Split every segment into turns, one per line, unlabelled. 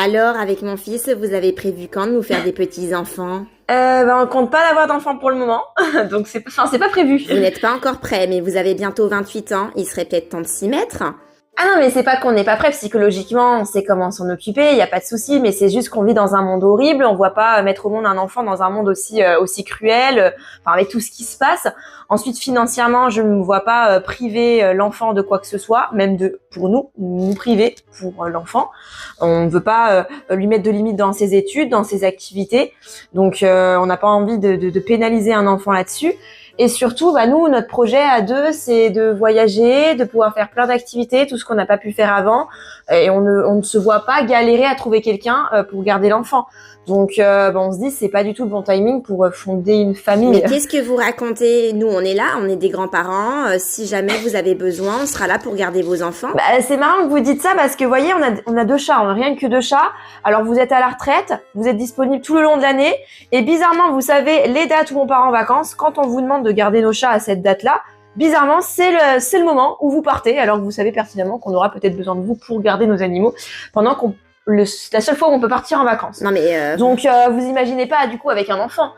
Alors, avec mon fils, vous avez prévu quand de nous faire des petits-enfants?
On compte pas d'avoir d'enfant pour le moment, donc c'est pas prévu.
Vous n'êtes pas encore prêt, mais vous avez bientôt 28 ans. Il serait peut-être temps de s'y mettre.
Ah non, mais c'est pas qu'on n'est pas prêt psychologiquement, on sait comment s'en occuper, il y a pas de souci, mais c'est juste qu'on vit dans un monde horrible, on voit pas mettre au monde un enfant dans un monde aussi cruel, enfin avec tout ce qui se passe. Ensuite, financièrement, je ne me vois pas priver l'enfant de quoi que ce soit, même pour nous priver pour l'enfant. On ne veut pas lui mettre de limites dans ses études, dans ses activités, donc on n'a pas envie de pénaliser un enfant là-dessus. Et surtout, nous, notre projet à deux, c'est de voyager, de pouvoir faire plein d'activités, tout ce qu'on n'a pas pu faire avant. Et on ne se voit pas galérer à trouver quelqu'un pour garder l'enfant. Donc, on se dit, c'est pas du tout le bon timing pour fonder une famille.
Mais qu'est-ce que vous racontez? Nous, on est là, on est des grands-parents. Si jamais vous avez besoin, on sera là pour garder vos enfants.
C'est marrant que vous dites ça parce que, vous voyez, on a deux chats, on a rien que deux chats. Alors, vous êtes à la retraite, vous êtes disponible tout le long de l'année. Et bizarrement, vous savez, les dates où on part en vacances, quand on vous demande de garder nos chats à cette date-là, bizarrement, c'est le moment où vous partez, alors que vous savez pertinemment qu'on aura peut-être besoin de vous pour garder nos animaux pendant la seule fois où on peut partir en vacances.
Non mais
Donc, vous imaginez pas, du coup, avec un enfant.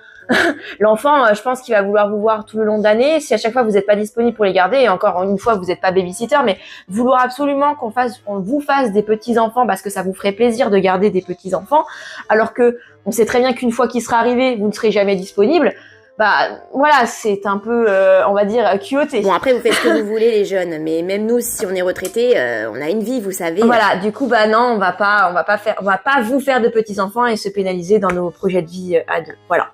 L'enfant, je pense qu'il va vouloir vous voir tout le long de l'année. Si à chaque fois vous n'êtes pas disponible pour les garder, et encore une fois vous n'êtes pas babysitter, mais vouloir absolument qu'on vous fasse des petits enfants parce que ça vous ferait plaisir de garder des petits enfants, alors que on sait très bien qu'une fois qu'il sera arrivé, vous ne serez jamais disponible. Voilà, c'est un peu, on va dire, culotté.
Bon, après, vous faites ce que vous voulez, les jeunes. Mais même nous, si on est retraités, on a une vie, vous savez.
Voilà, du coup, non, on va pas vous faire de petits enfants et se pénaliser dans nos projets de vie à deux. Voilà.